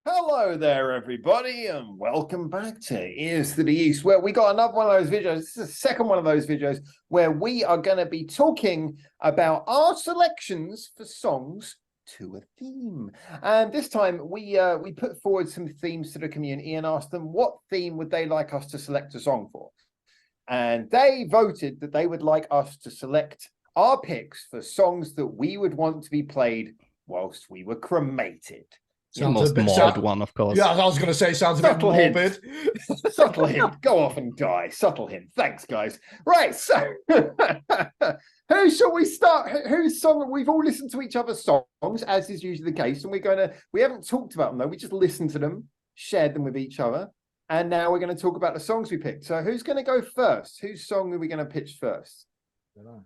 Hello there, everybody, and welcome back to Ears to the East, where we got another one of those videos. This is the second one of those videos where we are going to be talking about our selections for songs to a theme. And this time we put forward some themes to the community and asked them what theme would they like us to select a song for. And they voted that they would like us to select our picks for songs that we would want to be played whilst we were cremated. The most morbid one, of course. Yeah, I was going to say, sounds a bit morbid. Subtle hint. Go off and die. Subtle hint. Thanks, guys. Right, so who shall we start? Whose song? We've all listened to each other's songs, as is usually the case, and we haven't talked about them though. We just listened to them, shared them with each other, and now we're going to talk about the songs we picked. So who's going to go first? Whose song are we going to pitch first? I don't know.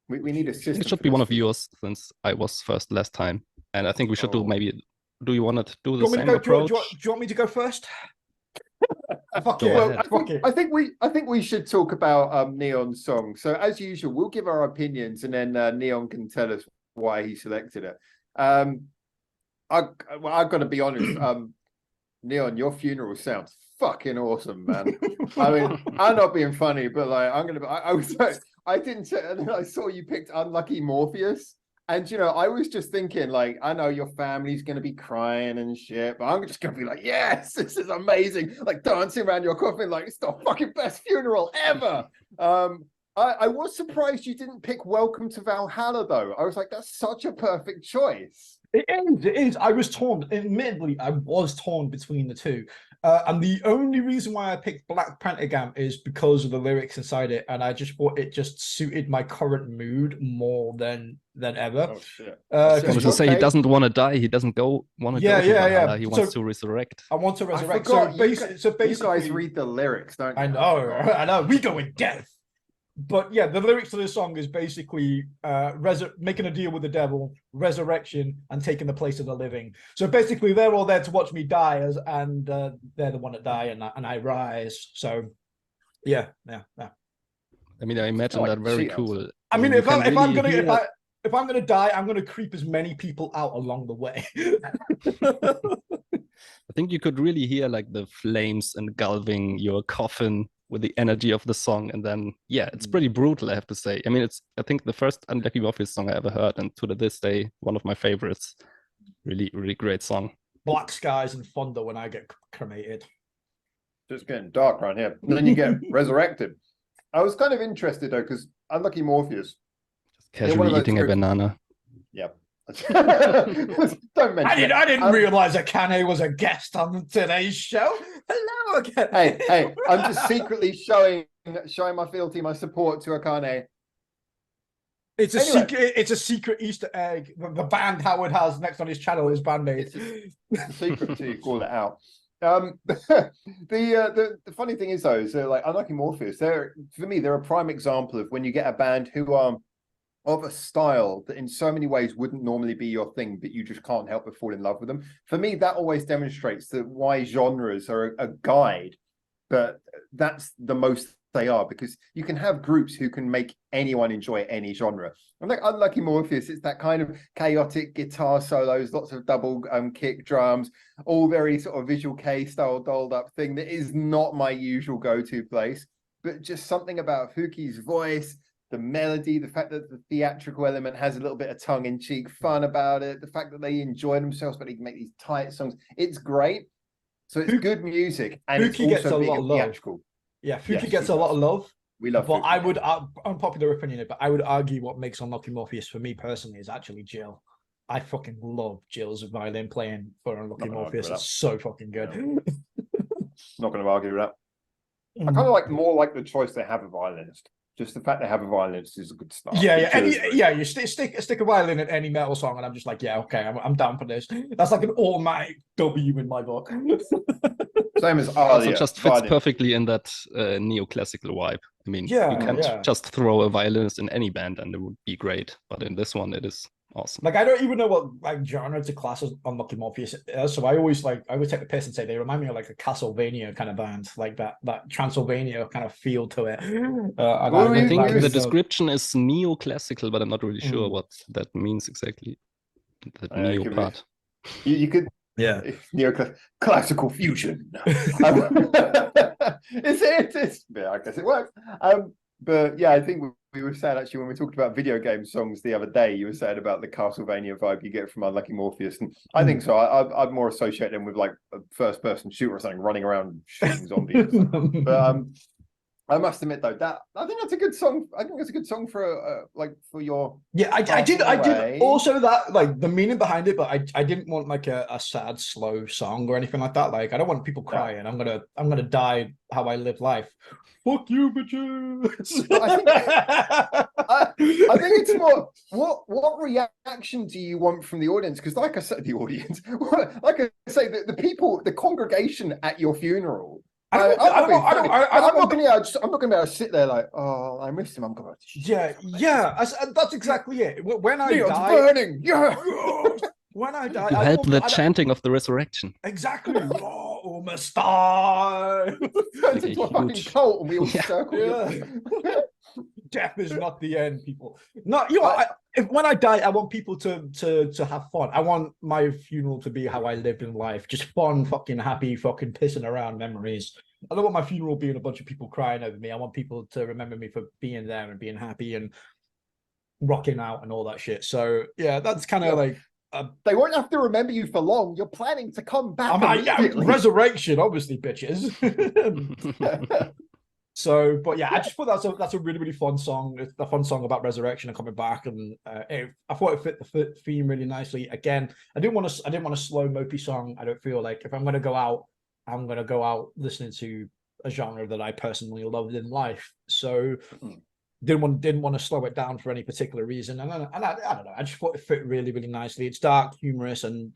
We need a system. It should be one of yours, since I was first last time, and I think we should do maybe. Do you want to do the same approach? Do you want me to go first? Fuck yeah. Well, I think we should talk about Neon's song. So as usual, we'll give our opinions, and then Neon can tell us why he selected it. I've got to be honest. Neon, your funeral sounds fucking awesome, man. I mean, I'm not being funny, but like I saw you picked Unlucky Morpheus. And, you know, I was just thinking, like, I know your family's going to be crying and shit, but I'm just going to be like, yes, this is amazing. Like, dancing around your coffin, like, it's the fucking best funeral ever. I was surprised you didn't pick Welcome to Valhalla, though. I was like, that's such a perfect choice. It is. I was torn. Admittedly, I was torn between the two. And the only reason why I picked Black Pentagram is because of the lyrics inside it. And I just thought it just suited my current mood more than ever. Oh, shit. I was to say, he doesn't want to die. He doesn't want to go to Valhalla. He wants to resurrect. I want to resurrect. So basically, you guys read the lyrics, don't you? I know. We go with death. But yeah, the lyrics to this song is basically making a deal with the devil, resurrection, and taking the place of the living. So basically, they're all there to watch me die, and they're the one that die, and I rise. So yeah. I mean, I imagine that very cool. I mean, if I'm gonna die, I'm gonna creep as many people out along the way. I think you could really hear like the flames engulfing your coffin with the energy of the song, and then it's pretty brutal, I have to say. I mean, I think the first Unlucky Morpheus song I ever heard, and to this day one of my favorites. Really, really great song. Black skies and thunder when I get cremated. Just getting dark right here. And then you get resurrected. I was kind of interested though, because Unlucky Morpheus, just casually eating a banana. Yep. Don't mention I didn't realize that Kanye was a guest on today's show. Hello again. Hey, I'm just secretly showing my fealty, my support to Akane. It's a secret Easter egg. The band Howard has next on his channel is Band-Aid. It's a secret to call it out. The funny thing is though, is like Unlucky Morpheus, for me, they're a prime example of when you get a band who are of a style that in so many ways wouldn't normally be your thing, but you just can't help but fall in love with them. For me, that always demonstrates that why genres are a guide, but that's the most they are, because you can have groups who can make anyone enjoy any genre. And like Unlucky Morpheus, it's that kind of chaotic guitar solos, lots of double kick drums, all very sort of Visual K style dolled up thing that is not my usual go-to place, but just something about Fuki's voice, the melody, the fact that the theatrical element has a little bit of tongue-in-cheek fun about it, the fact that they enjoy themselves, but they can make these tight songs. It's great. So it's good music, and Fuki it's also being theatrical. Yeah, Fuki gets a lot of love. We love but Fuki. I would, unpopular opinion, but I would argue what makes Unlucky Morpheus for me personally is actually Jill. I fucking love Jill's violin playing for Unlucky Morpheus. It's so fucking good. Not going to argue with that. I kind of like more like the choice they have a violinist. Just the fact they have a violinist is a good start. You stick a violin in any metal song, and I'm just like, yeah, okay, I'm down for this. That's like an automatic W in my book. Same as also just fits perfectly in that neoclassical vibe. I mean, you can't just throw a violinist in any band and it would be great, but in this one it is awesome. Like, I don't even know what like genre to class as Unlucky Morpheus is, so I always take the piss and say they remind me of like a Castlevania kind of band, like that Transylvania kind of feel to it. I think the description is neoclassical, but I'm not really sure what that means exactly. That neo part. You could Yeah. Classical fusion. Yeah, I guess it works. But yeah, I think we were saying actually when we talked about video game songs the other day, you were saying about the Castlevania vibe you get from Unlucky Morpheus, and I think so. I'd more associate them with like a first-person shooter or something, running around shooting zombies. But I must admit though that I think that's a good song. I think it's a good song for for your. Yeah, I did also that, like, the meaning behind it, but I didn't want like a sad slow song or anything like that. Like, I don't want people crying. I'm gonna die how I live life. Fuck you, bitches. I think it's more what reaction do you want from the audience? Because like I said, the audience, like I say, the people, the congregation at your funeral. I'm not gonna be able to sit there like, oh, I missed him. I'm going. That's exactly it. When I die, burning. Yeah. When I die, you help the chanting of the resurrection. Exactly. Oh, must die. Turns into a fucking cult, and we all circle. Yeah. Death is not the end, people. No, you know, when I die, I want people to have fun. I want my funeral to be how I lived in life, just fun, fucking happy, fucking pissing around memories. I don't want my funeral being a bunch of people crying over me. I want people to remember me for being there and being happy and rocking out and all that shit. So yeah, that's kind of like. They won't have to remember you for long. You're planning to come back. Resurrection, obviously, bitches. So, but yeah, I just thought that's a really, really fun song. It's a fun song about resurrection and coming back, and I thought it fit the theme really nicely. Again, I didn't want a slow mopey song. I don't feel like if I'm gonna go out, I'm gonna go out listening to a genre that I personally loved in life. So didn't want to slow it down for any particular reason. And I don't know. I just thought it fit really, really nicely. It's dark, humorous, and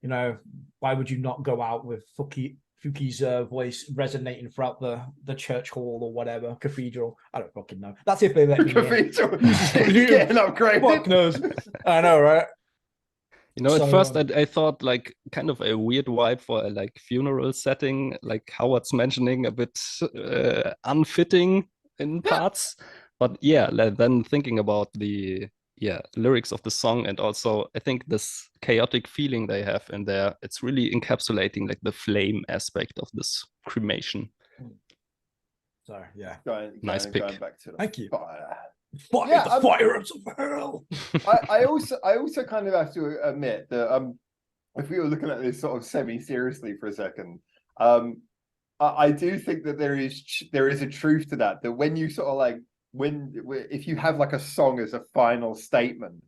you know, why would you not go out with Fuki's voice resonating throughout the church hall or whatever, cathedral? I don't fucking know. That's if they let me cathedral. Getting upgraded. Fuck knows. I know, right? You know, at first I thought like kind of a weird vibe for a like funeral setting, like Howard's mentioning, a bit unfitting in parts. But yeah, then thinking about the lyrics of the song, and also I think this chaotic feeling they have in there, it's really encapsulating like the flame aspect of this cremation. So yeah, nice pick. Going back to the Thank you. Fire. The fires of hell. I also kind of have to admit that if we were looking at this sort of semi-seriously for a second, I do think that there is a truth to that. That when you sort of like if you have like a song as a final statement,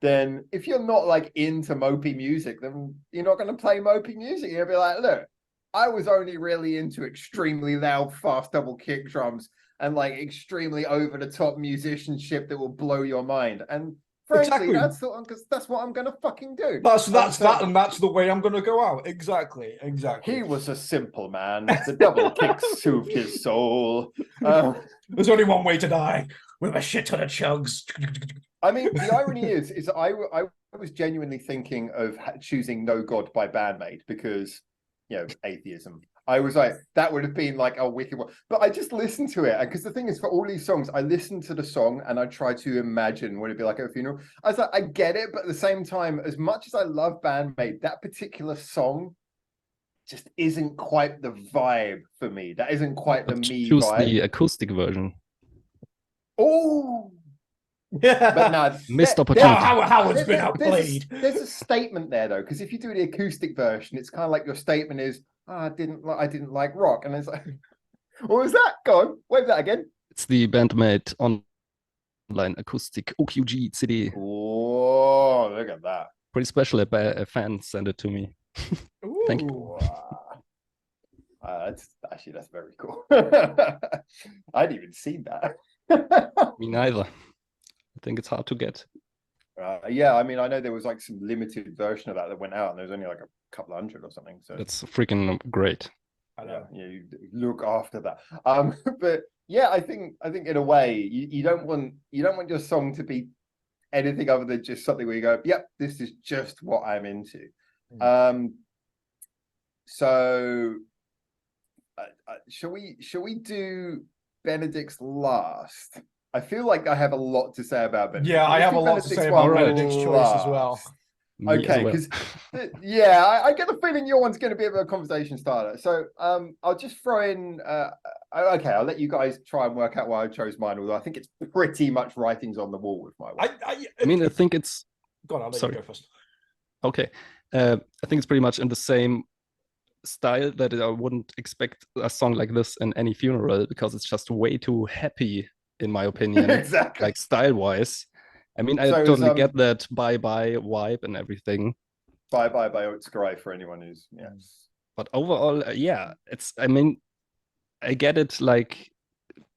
then if you're not like into mopey music, then you're not going to play mopey music. You'll be like, look, I was only really into extremely loud, fast double kick drums and like extremely over the top musicianship that will blow your mind. And frankly, that's what I'm gonna fucking do. That's the way I'm gonna go out. Exactly. He was a simple man. The double kick soothed his soul. There's only one way to die, with a shit ton of chugs. I mean, the irony is I was genuinely thinking of choosing No God by Bandmate because, you know, atheism. I was like, that would have been like a wicked one. But I just listened to it. Because the thing is, for all these songs, I listened to the song and I try to imagine what it'd be like at a funeral. I was like, I get it. But at the same time, as much as I love Bandmate, that particular song just isn't quite the vibe for me. That isn't quite the me choose vibe. The acoustic version. Oh, yeah, but no, missed opportunity. Howard's been outplayed. There's a statement there though, because if you do the acoustic version, it's kind of like your statement is, I didn't like rock, and it's like, what was that? Go on, wave that again. It's the Bandmate online acoustic OQG CD. Oh, look at that! Pretty special. A fan sent it to me. Thank you. That's very cool. I hadn't even seen that. Me neither. I think it's hard to get. Yeah, I mean, I know there was like some limited version of that went out, and there was only like a couple hundred or something. So it's freaking great. I know. Yeah, you look after that. But yeah, I think in a way, you don't want your song to be anything other than just something where you go, yep, this is just what I'm into. So shall we do Benedikt's last? I feel like I have a lot to say about Benedikt. Yeah, I have a lot to say about Benedikt's choice as well. Me as Okay, well. because yeah, I get the feeling your one's going to be a bit of a conversation starter. So I'll just throw in. Okay, I'll let you guys try and work out why I chose mine. Although I think it's pretty much writings on the wall with my one. I mean, I think it's. Go on, I'll let you go first. Okay, I think it's pretty much in the same style that I wouldn't expect a song like this in any funeral because it's just way too happy, in my opinion. Exactly. Like style-wise. I mean, I So it was, totally get that bye-bye vibe and everything. Bye bye BAYONETTA for anyone who's But overall, yeah, I mean, I get it, like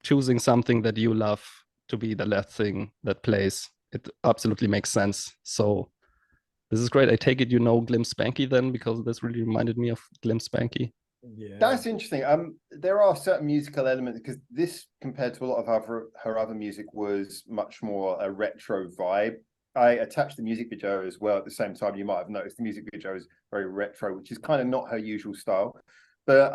choosing something that you love to be the last thing that plays. It absolutely makes sense. So this is great. I take it you know Glim Spanky then, because this really reminded me of Glim Spanky. Yeah, That's interesting. There are certain musical elements because this, compared to a lot of her other music, was much more a retro vibe. I attached the music video as well at the same time. You might have noticed the music video is very retro, which is kind of not her usual style. But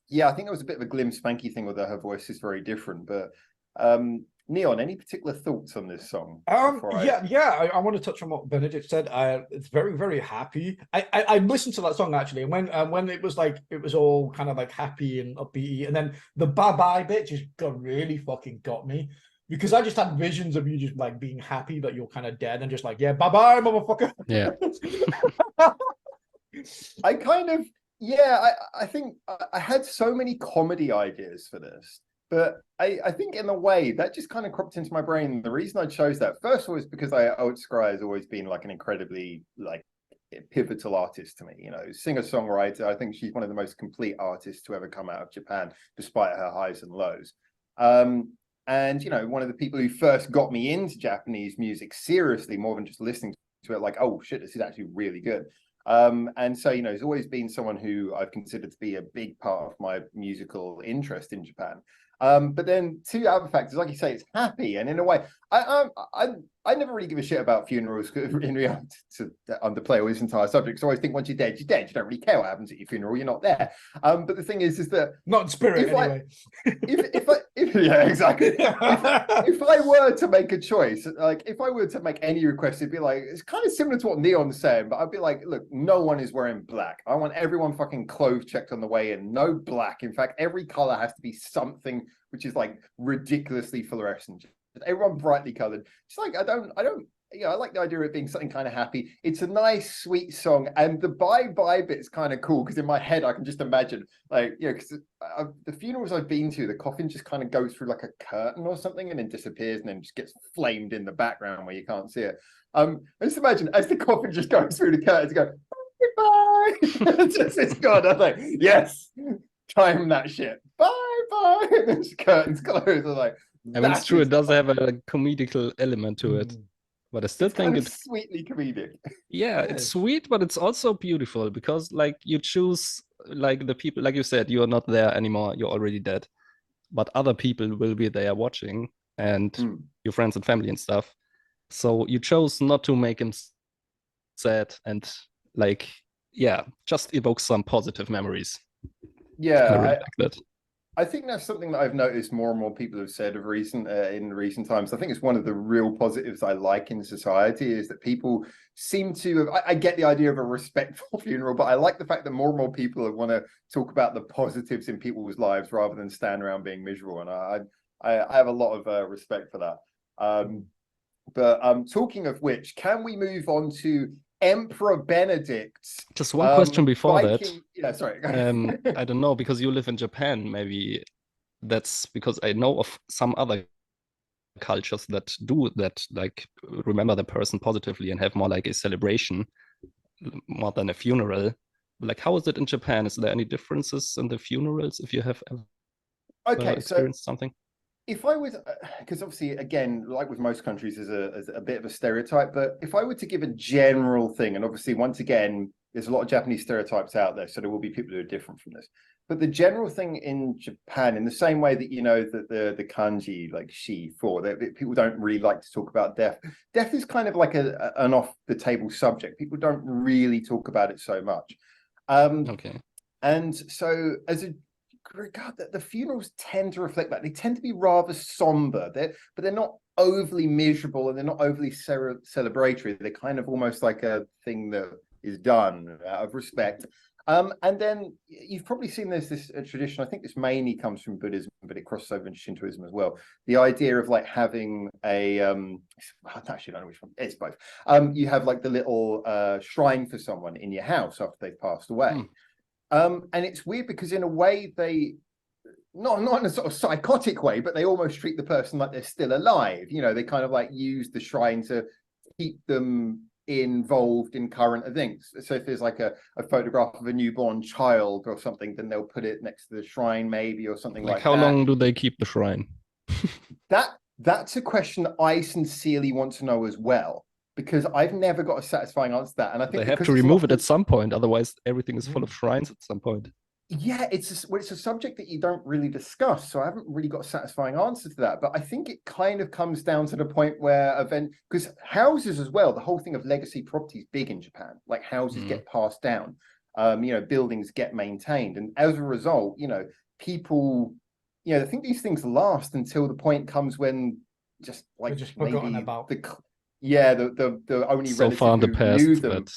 yeah, I think there was a bit of a Glim Spanky thing, although her voice is very different. But Neon, any particular thoughts on this song? I want to touch on what Benedikt said. It's very, very happy. I listened to that song actually, and when it was like it was all kind of like happy and upbeat, and then the bye bye bit just really fucking got me. Because I just had visions of you just like being happy that you're kind of dead and just like, yeah, bye bye, motherfucker. Yeah. I kind of, yeah, I think I had so many comedy ideas for this, but I think in a way that just kind of cropped into my brain. The reason I chose that, first of all, is because OTSUKA AI has always been like an incredibly like pivotal artist to me, you know, singer-songwriter. I think she's one of the most complete artists to ever come out of Japan, despite her highs and lows. And, you know, one of the people who first got me into Japanese music seriously, more than just listening to it, like, oh shit, this is actually really good. And so, you know, he's always been someone who I've considered to be a big part of my musical interest in Japan. But then two other factors, like you say, it's happy, and in a way, I never really give a shit about funerals in reality, to underplay all this entire subject. So I always think once you're dead, you're dead. You don't really care what happens at your funeral. You're not there. But the thing is that not in spirit anyway. Yeah, exactly. if I were to make a choice, like if I were to make any request, it'd be like, it's kind of similar to what Neon's saying, but I'd be like, look, no one is wearing black. I want everyone fucking clothes checked on the way in. No black. In fact, every color has to be something which is like ridiculously fluorescent. Everyone brightly colored. It's like I don't you know, I like the idea of it being something kind of happy. It's a nice, sweet song, and the bye-bye bit's kind of cool because in my head I can just imagine, like, you know, because the funerals I've been to, the coffin just kind of goes through like a curtain or something and then disappears and then just gets flamed in the background where you can't see it. I just imagine as the coffin just goes through the curtains, go bye, it's gone. I'm like, yes, time that shit, bye, and then curtains close. I'm like, I mean, it's true. It does have a comedical element to it. But I still think it's sweetly comedic. Yeah, it's sweet, but it's also beautiful because, like, you choose, like, the people, like you said, you are not there anymore. You're already dead, but other people will be there watching, and your friends and family and stuff. So you chose not to make him sad and, like, yeah, just evoke some positive memories. Yeah, I really like that. I think that's something that I've noticed more and more people have said of in recent times. I think it's one of the real positives I like in society is that people seem to, I get the idea of a respectful funeral, but I like the fact that more and more people want to talk about the positives in people's lives rather than stand around being miserable. And I have a lot of respect for that. But talking of which, can we move on to Emperor Benedikt? Just one question before that. Yeah, sorry. I don't know, because you live in Japan, maybe that's because I know of some other cultures that do that, like remember the person positively and have more like a celebration more than a funeral. Like, how is it in Japan? Is there any differences in the funerals if you have ever experienced something? If I was, because obviously, again, like with most countries, there's a bit of a stereotype, but if I were to give a general thing, and obviously, once again, there's a lot of Japanese stereotypes out there, so there will be people who are different from this. But the general thing in Japan, in the same way that, you know, that the kanji, like shi, for, that people don't really like to talk about death. Death is kind of like an off-the-table subject. People don't really talk about it so much. Okay. And so as a regard, that the funerals tend to reflect that. They tend to be rather somber, but they're not overly miserable and they're not overly celebratory. They're kind of almost like a thing that is done out of respect. And then you've probably seen this tradition. I think this mainly comes from Buddhism, but it crosses over into Shintoism as well. The idea of like having a I actually don't know which one. It's both. You have like the little shrine for someone in your house after they've passed away. And it's weird because in a way they not in a sort of psychotic way, but they almost treat the person like they're still alive. You know, they kind of like use the shrine to keep them involved in current events. So if there's like a photograph of a newborn child or something, then they'll put it next to the shrine maybe, or something like how that. long do they keep the shrine? That's a question I sincerely want to know as well, because I've never got a satisfying answer to that. And I think they have to remove it at some point, otherwise everything is full of shrines at some point. Yeah, it's a subject that you don't really discuss, so I haven't really got a satisfying answer to that. But I think it kind of comes down to the point where because houses as well, the whole thing of legacy property is big in Japan. Like houses get passed down, you know, buildings get maintained, and as a result, you know, people, you know, I think these things last until the point comes when just like they're just forgotten maybe about. the only So relative far in the who past knew them. that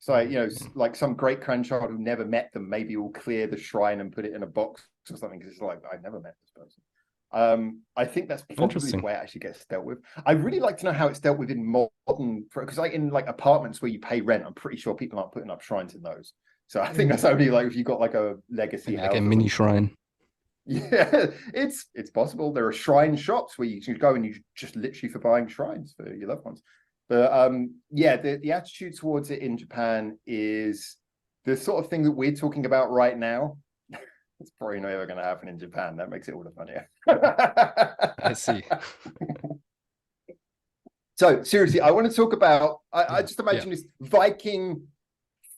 So, you know, like some great grandchild who never met them, maybe will clear the shrine and put it in a box or something, because it's like, I never met this person. I think that's probably the way it actually gets dealt with. I'd really like to know how it's dealt with in modern, because like in like apartments where you pay rent, I'm pretty sure people aren't putting up shrines in those. So I think that's only like if you've got like a legacy house. Like a mini shrine. Yeah, it's possible. There are shrine shops where you can go and you just literally for buying shrines for your loved ones. But yeah, the attitude towards it in Japan is the sort of thing that we're talking about right now. It's probably not ever going to happen in Japan. That makes it all the funnier. I see. So seriously, I want to talk about, I just imagine this Viking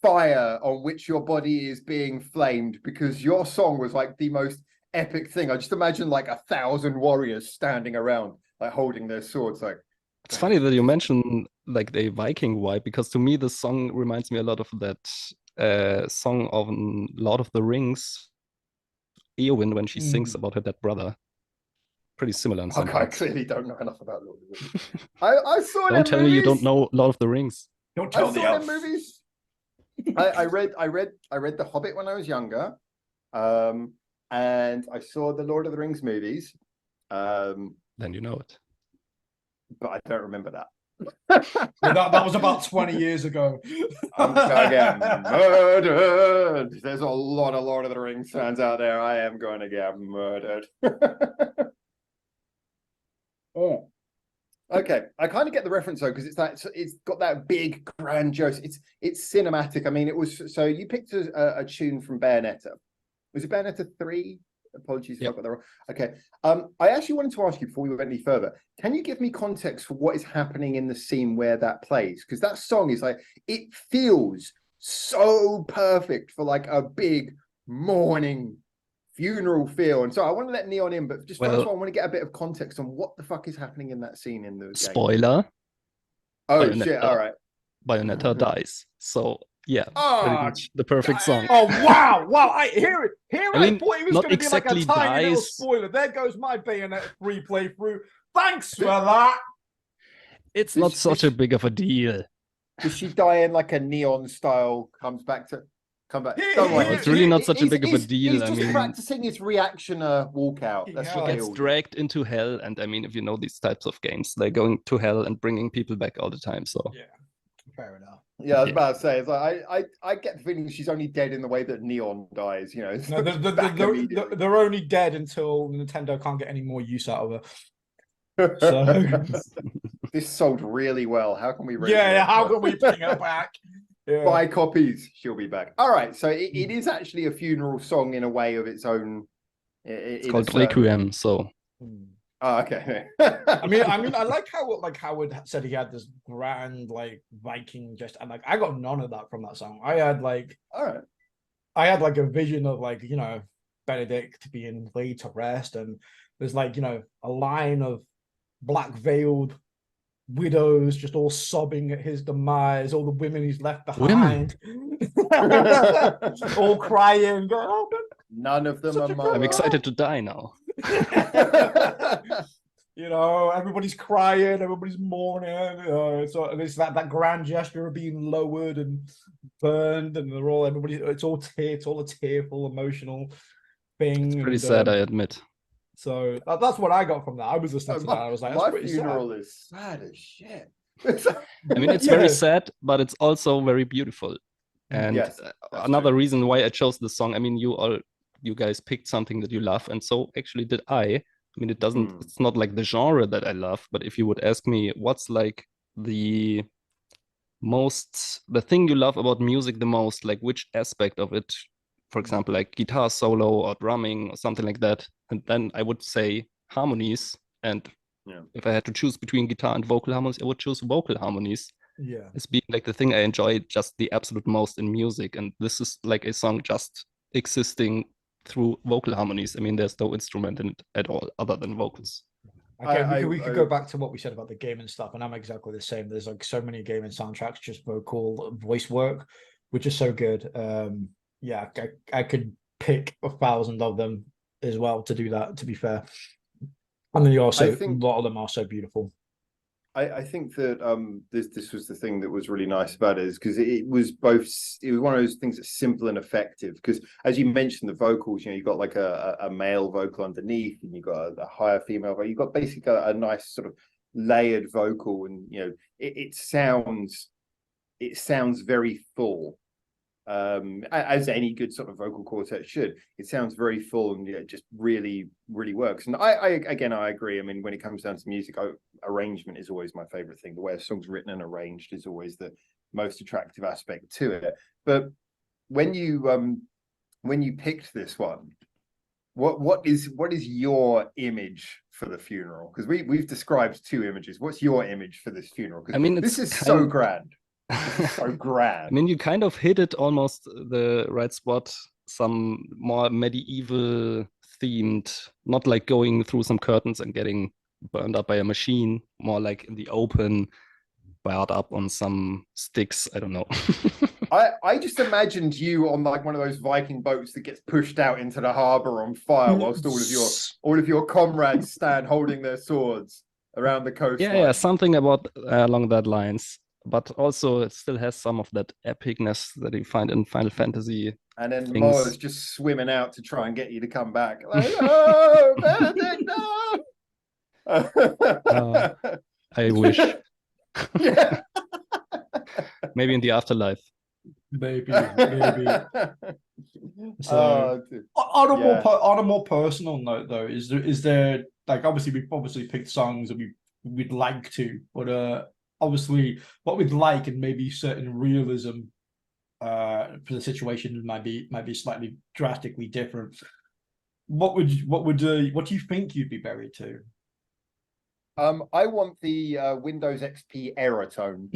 fire on which your body is being flamed, because your song was like the most epic thing. I just imagine like 1,000 warriors standing around, like holding their swords, like. It's funny that you mentioned like the Viking vibe, because to me the song reminds me a lot of that song of Lord of the Rings, Eowyn, when she sings about her dead brother. Pretty similar in some I parts. clearly don't know enough about Lord of the Rings. I saw Don't tell me you don't know Lord of the Rings. Don't tell the elf. Movies. I read The Hobbit when I was younger, and I saw the Lord of the Rings movies. Then you know it. But I don't remember that. that was about 20 years ago. I'm gonna get murdered. There's a lot of Lord of the Rings fans out there. I am going to get murdered. Oh, okay. I kind of get the reference though, because it's got that big grandiose. It's cinematic. I mean, it was. So you picked a tune from Bayonetta. Was it Bayonetta 3? Apologies if I got that wrong. Okay. I actually wanted to ask you before we went any further, can you give me context for what is happening in the scene where that plays? Because that song is like, it feels so perfect for like a big mourning funeral feel. And so I want to let Neon in, but just first of all, I want to get a bit of context on what the fuck is happening in that scene in the spoiler. Game. Oh Bayonetta, shit, all right. Bayonetta dies. So yeah, pretty much the perfect song. Oh wow, I hear it. I thought it was not going to be like a exactly tiny little dies. spoiler. There goes my Bayonetta 3 playthrough. Thanks for that. It's not such a big of a deal. Does she die in like a Neon style? Come back. Don't worry. It's really not such a big of a deal. He's just practicing his reactioner walkout. That's what gets dragged into hell, and I mean, if you know these types of games, they're going to hell and bringing people back all the time. So yeah, fair enough. Yeah, I was about to say, it's like I get the feeling she's only dead in the way that Neon dies. You know, no, they're only dead until Nintendo can't get any more use out of her. So this sold really well. How can we? How can we bring her back? Yeah. Buy copies. She'll be back. All right, so it is actually a funeral song in a way of its own. It's called Requiem. So. Oh, okay. I mean, I like how Howard said he had this grand like Viking just, and like I got none of that from that song. I had like, all right, I had like a vision of like, you know, Benedikt being laid to rest, and there's like, you know, a line of black veiled widows just all sobbing at his demise, all the women he's left behind, all crying, going, oh, none of them are mine. I'm excited to die now. You know, everybody's crying, everybody's mourning. So it's that grand gesture of being lowered and burned, and it's all a tearful, emotional thing. It's pretty And sad, I admit. so that's what I got from that. I was listening to that. I was like, that's my pretty funeral sad. is sad as shit. I mean, it's very sad, but it's also very beautiful. And yes, another true. reason why I chose this song, I mean, you guys picked something that you love, and so actually did I. I mean, it's not like the genre that I love, but if you would ask me what's like the thing you love about music the most, like which aspect of it, for example, like guitar solo or drumming or something like that, and then I would say harmonies. And if I had to choose between guitar and vocal harmonies, I would choose vocal harmonies. Yeah. As being like the thing I enjoy just the absolute most in music. And this is like a song just existing through vocal harmonies. I mean, there's no instrument in it at all other than vocals. Again, we could go back to what we said about the game and stuff, and I'm exactly the same. There's like so many gaming soundtracks, just vocal voice work, which is so good. Yeah, I could pick 1,000 of them as well to do that, to be fair. And then a lot of them are so beautiful. I think that this was the thing that was really nice about it, is because it was one of those things that's simple and effective. Because as you mentioned, the vocals, you got like a male vocal underneath, and you got a higher female vocal. You got basically a nice sort of layered vocal, and it sounds very full. As any good sort of vocal quartet should. It sounds very full, and it just really works. And I agree. I mean, when it comes down to music, arrangement is always my favorite thing. The way a song's written and arranged is always the most attractive aspect to it. But when you picked this one, what is your image for the funeral? Because we've described 2 images. What's your image for this funeral? Because I mean, this is so grand. So grand. I mean, you kind of hit it almost the right spot. Some more medieval themed, not like going through some curtains and getting burned up by a machine, more like in the open, barred up on some sticks. I don't know. I just imagined you on like one of those Viking boats that gets pushed out into the harbor on fire, whilst all of your comrades stand holding their swords around the coastline. Yeah, something about along that lines. But also it still has some of that epicness that you find in Final Fantasy. And then Moa's just swimming out to try and get you to come back. Like, oh, Benedikt, no! I wish. Yeah. Maybe in the afterlife. Maybe. So, on a more personal note, though, is there like, obviously we've picked songs that we'd like to, but obviously what we'd like, and maybe certain realism for the situation might be slightly drastically different. What do you think you'd be buried to? I want the Windows XP error tone.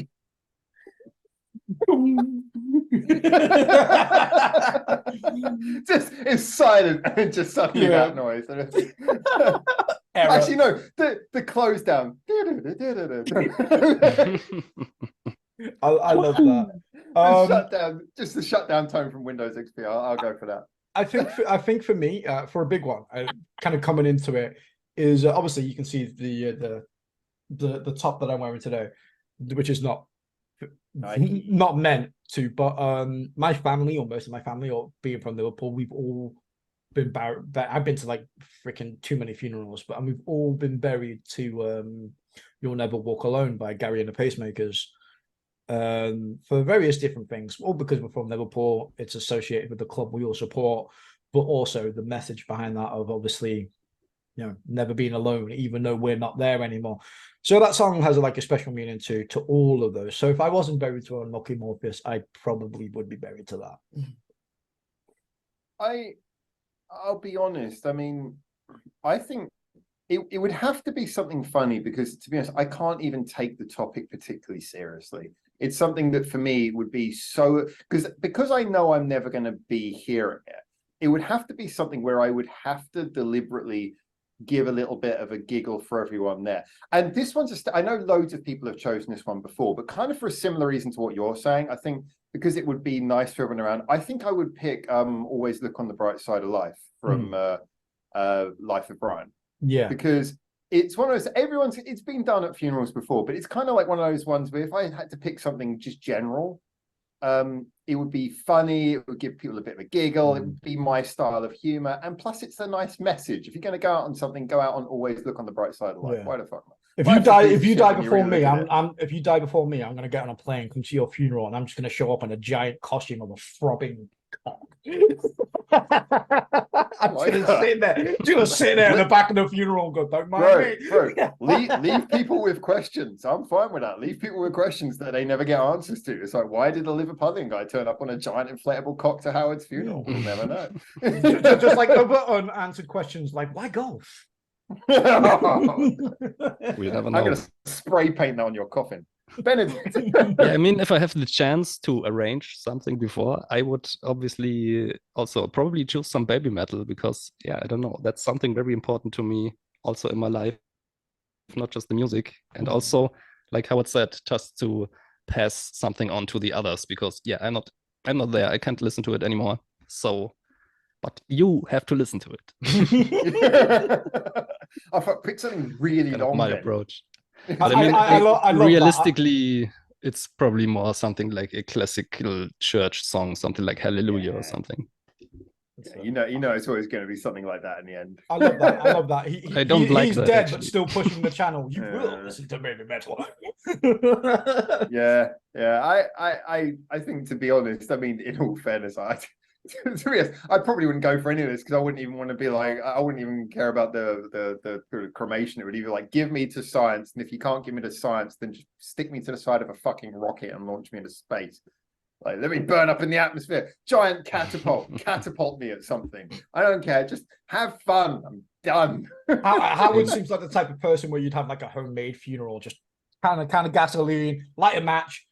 Just it's silent and just suddenly that noise. Actually, no, the close down. I love that. Just the shutdown tone from Windows XP. I'll go for that. I think for me, for a big one, kind of coming into it, is obviously you can see the top that I'm wearing today, which is not meant to, but my family, or most of my family, or being from Liverpool, we've all been buried. I've been to like freaking too many funerals, but we've all been buried to "You'll Never Walk Alone" by Gary and the Pacemakers, for various different things. All because we're from Liverpool, it's associated with the club we all support, but also the message behind that of obviously, never being alone, even though we're not there anymore. So that song has like a special meaning to all of those. So if I wasn't buried to Unlucky Morpheus, I probably would be buried to that. I'll be honest. I mean, I think it would have to be something funny, because to be honest, I can't even take the topic particularly seriously. It's something that for me would be so, because I know I'm never going to be hearing it. It would have to be something where I would have to deliberately give a little bit of a giggle for everyone there. And this one's I know loads of people have chosen this one before, but kind of for a similar reason to what you're saying. I think because it would be nice for everyone around, I think I would pick Always Look on the Bright Side of Life from Life of Brian. Yeah, because it's one of those, it's been done at funerals before, but it's kind of like one of those ones where if I had to pick something just general, it would be funny, it would give people a bit of a giggle, it would be my style of humor, and plus it's a nice message. If you're going to go out on something, go out on always look on the bright side of life. Why the fuck not? If you die before me, if you die before me, I'm going to get on a plane, come to your funeral, and I'm just going to show up in a giant costume of a throbbing cock. I'm just going to sit there in the back of the funeral and go, don't mind me. Bro, leave people with questions. I'm fine with that. Leave people with questions that they never get answers to. It's like, why did a Liverpudlian guy turn up on a giant inflatable cock to Howard's funeral? We'll never know. Just like other unanswered questions, like, why golf? We never know. I'm going to spray paint that on your coffin. Benedikt. Yeah, I mean, if I have the chance to arrange something before, I would obviously also probably choose some baby metal because, yeah, I don't know, that's something very important to me also in my life, not just the music. And also, like Howard said, just to pass something on to the others because, yeah, I'm not there. I can't listen to it anymore. So, but you have to listen to it. I thought pick something really kind long. of my then. approach. But I mean, I love realistically, it's probably more something like a classical church song, something like Hallelujah or something. Yeah, you know, it's always going to be something like that in the end. I love that. I love that. I don't like he's that, dead, actually. but still pushing the channel. You will listen to baby metal. Yeah. I think, to be honest, I mean, in all fairness, to be honest, I probably wouldn't go for any of this because I wouldn't even want to be like, I wouldn't even care about the cremation. It would either like give me to science, and if you can't give me to science, then just stick me to the side of a fucking rocket and launch me into space. Like, let me burn up in the atmosphere. Giant catapult me at something. I don't care. Just have fun. I'm done. Howard seems like the type of person where you'd have like a homemade funeral, just kind of gasoline, light a match.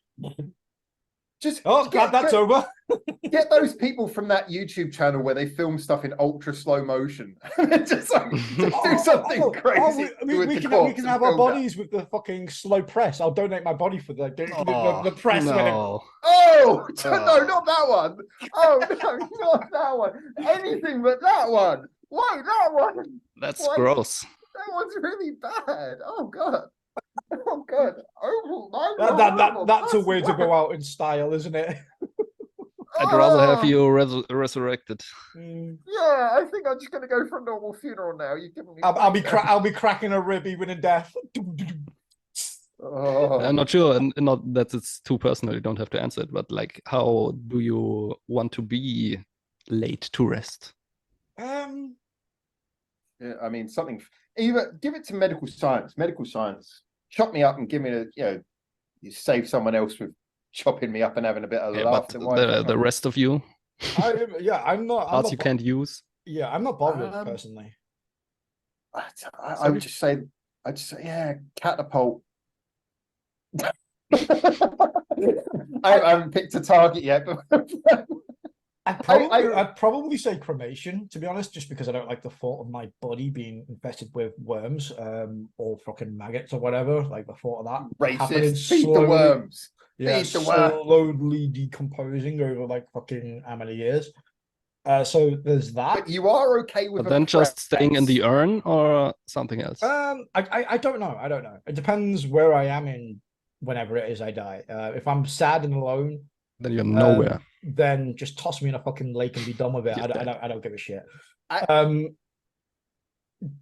Glad that's over. Get those people from that YouTube channel where they film stuff in ultra slow motion. just do something crazy. We can have our bodies with the fucking slow press. I'll donate my body for the press. No. No, not that one. Oh no, not that one. Anything but that one. Why that one? That's gross. That one's really bad. Oh god. Oh god. That's a way to go out in style, isn't it? I'd rather have you resurrected. Yeah, I think I'm just gonna go for a normal funeral now. You give me. I'll be cracking a rib even in death. I'm not sure, and not that it's too personal. You don't have to answer it, but like, how do you want to be laid to rest? Yeah, I mean, something. Either give it to medical science. Medical science. Chop me up and give me you save someone else with chopping me up and having a bit of laugh. But the rest of you, I'm not. Parts you can't use. Yeah, I'm not bothered personally. I would just say, yeah, catapult. I haven't picked a target yet, but I'd probably say cremation, to be honest, just because I don't like the thought of my body being infested with worms or fucking maggots or whatever. Like the thought of that. Racist. Feed the worms. Yeah, slowly decomposing over like fucking how many years. So there's that. But you are okay with. But then just staying in the urn or something else. I don't know. I don't know. It depends where I am in whenever it is I die. If I'm sad and alone, then you're nowhere. Then just toss me in a fucking lake and be done with it. I don't give a shit.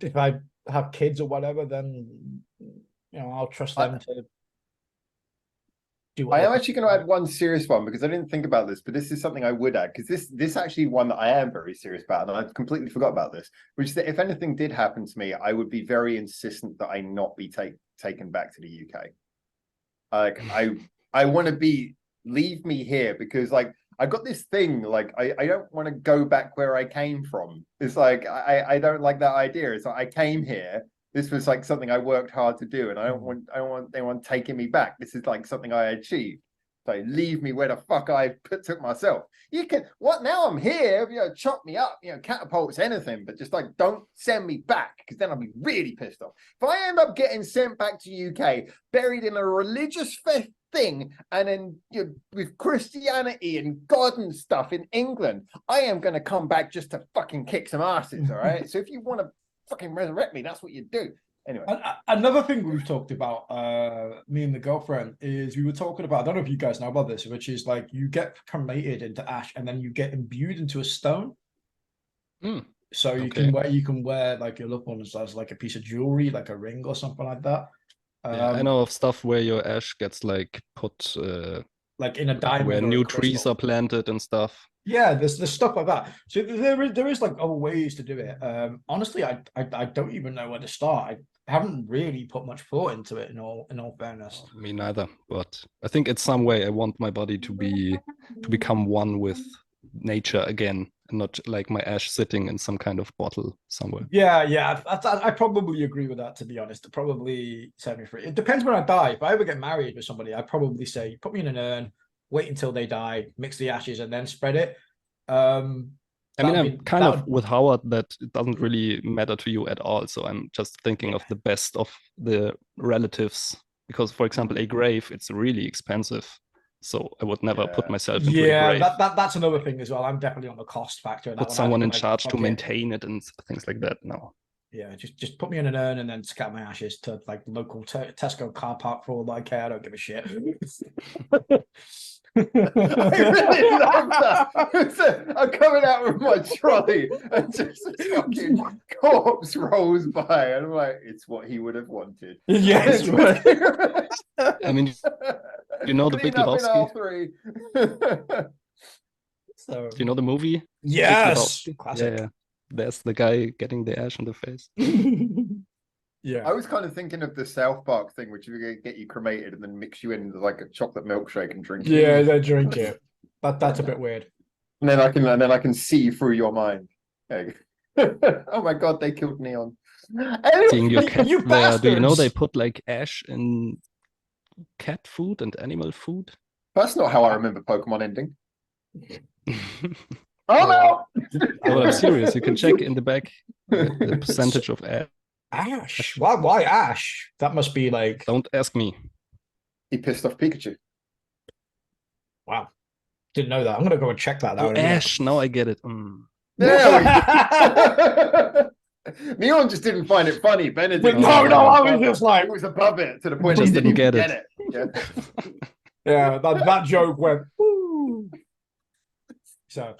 If I have kids or whatever, then I'll trust them to do. I am actually going to add one serious one because I didn't think about this, but this is something I would add because this actually one that I am very serious about, and I completely forgot about this. Which is that if anything did happen to me, I would be very insistent that I not be taken back to the UK. Like I want to be. Leave me here because like I got this thing like I don't want to go back where I came from. It's like I don't like that idea. It's like I came here. This was like something I worked hard to do, and I don't want anyone taking me back. This is like something I achieved. So leave me where the fuck I took myself. You can now I'm here, chop me up, catapults, anything, but just like don't send me back because then I'll be really pissed off. If I end up getting sent back to UK, buried in a religious thing, and then with Christianity and God and stuff in England, I am going to come back just to fucking kick some asses. All right. So if you want to fucking resurrect me, that's what you do. Anyway, another thing we've talked about, me and the girlfriend, is we were talking about, I don't know if you guys know about this, which is like you get cremated into ash and then you get imbued into a stone. So you can wear like your loved ones as like a piece of jewelry, like a ring or something like that. Yeah, I know of stuff where your ash gets like put like in a diamond, where or new a trees are planted and stuff. Yeah, there's stuff like that. So there is like other ways to do it. Honestly, I don't even know where to start. I haven't really put much thought into it in all fairness. Me neither, but I think in some way I want my body to become one with nature again, and not like my ash sitting in some kind of bottle somewhere. Yeah, I probably agree with that, to be honest. It probably set me free. It depends when I die. If I ever get married with somebody, I'd probably say, put me in an urn, wait until they die, mix the ashes, and then spread it. I mean, I'm kind of with Howard that it doesn't really matter to you at all. So I'm just thinking of the best of the relatives. Because, for example, a grave, it's really expensive. So I would never put myself into a grave. That's another thing as well. I'm definitely on the cost factor. Put someone in charge to maintain it and things like that. No. Yeah, just put me in an urn and then scatter my ashes to like local Tesco car park for all I care. I don't give a shit. I really love that. I'm coming out with my trolley and just a fucking corpse rolls by, and I'm like, it's what he would have wanted. Yes. I mean, you know the Big Lebowski? So, do you know the movie? Yes. Classic. Yeah. There's the guy getting the ash in the face. Yeah. I was kind of thinking of the South Park thing, which is get you cremated and then mix you in with like a chocolate milkshake and drink it. Yeah, they drink it. That's a bit weird. And then I can see through your mind. Oh my god, they killed Neon. Seeing your cat you there, do you know bastards! they put like ash in cat food and animal food? That's not how I remember Pokemon ending. Oh no! No, I'm serious. You can check in the back the percentage of ash. Ash? Why ash? That must be like... Don't ask me. He pissed off Pikachu. Wow. Didn't know that. I'm gonna go and check that out. Ash, now I get it. There we Neon just didn't find it funny. Benedikt. No, I was just like... It was above it to the point Just he didn't didn't get get it. Yeah, that joke went... Woo. So,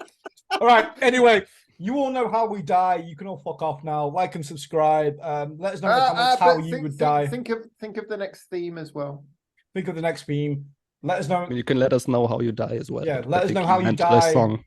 all right. Anyway, you all know how we die. You can all fuck off now. Like and subscribe. Let us know in the comments how you would die. Think of the next theme as well. Think of the next theme. Let us know. You can let us know how you die as well. Yeah, let us know how you die.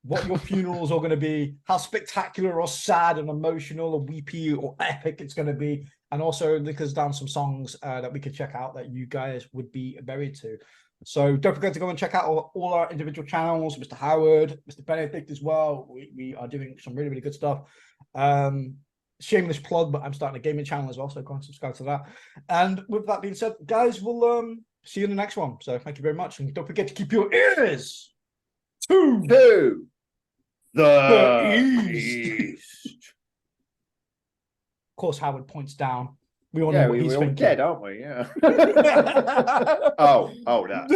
What your funerals are going to be. How spectacular or sad and emotional or weepy or epic it's going to be. And also link us down some songs that we could check out that you guys would be buried to. So don't forget to go and check out all our individual channels, Mr. Howard, Mr. Benedikt as well. We are doing some really, really good stuff. Shameless plug, but I'm starting a gaming channel as well, so go and subscribe to that. And with that being said, guys, we'll see you in the next one. So thank you very much. And don't forget to keep your ears to the east. Of course, Howard points down. We all know what he's thinking. We're all dead, aren't we? Yeah. Oh, that.